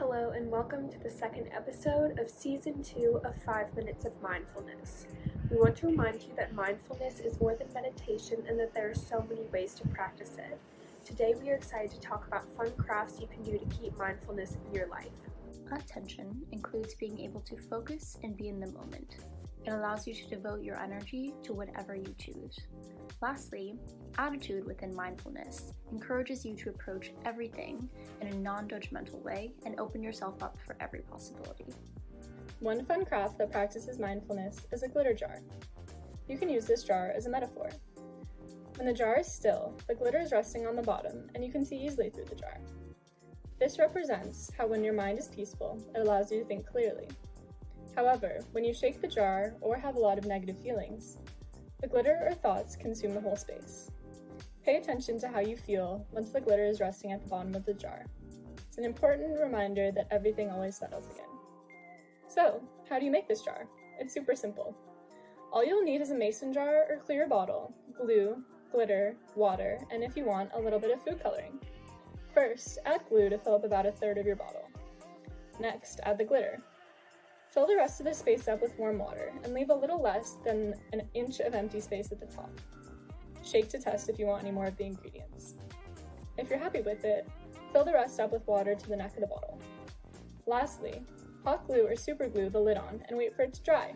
Hello and welcome to the second episode of Season 2 of 5 Minutes of Mindfulness. We want to remind you that mindfulness is more than meditation and that there are so many ways to practice it. Today we are excited to talk about fun crafts you can do to keep mindfulness in your life. Attention includes being able to focus and be in the moment. It allows you to devote your energy to whatever you choose. Lastly, attitude within mindfulness encourages you to approach everything in a non-judgmental way and open yourself up for every possibility. One fun craft that practices mindfulness is a glitter jar. You can use this jar as a metaphor. When the jar is still, the glitter is resting on the bottom and you can see easily through the jar. This represents how when your mind is peaceful, it allows you to think clearly. However, when you shake the jar or have a lot of negative feelings, the glitter or thoughts consume the whole space. Pay attention to how you feel once the glitter is resting at the bottom of the jar. It's an important reminder that everything always settles again. So, how do you make this jar? It's super simple. All you'll need is a mason jar or clear bottle, glue, glitter, water, and if you want, a little bit of food coloring. First, add glue to fill up about a third of your bottle. Next, add the glitter. Fill the rest of the space up with warm water and leave a little less than an inch of empty space at the top. Shake to test if you want any more of the ingredients. If you're happy with it, fill the rest up with water to the neck of the bottle. Lastly, hot glue or super glue the lid on and wait for it to dry.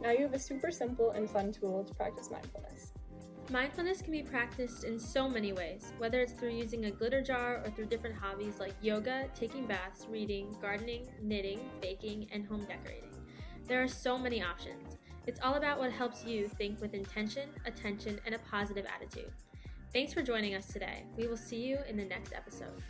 Now you have a super simple and fun tool to practice mindfulness. Mindfulness can be practiced in so many ways, whether it's through using a glitter jar or through different hobbies like yoga, taking baths, reading, gardening, knitting, baking, and home decorating. There are so many options. It's all about what helps you think with intention, attention, and a positive attitude. Thanks for joining us today. We will see you in the next episode.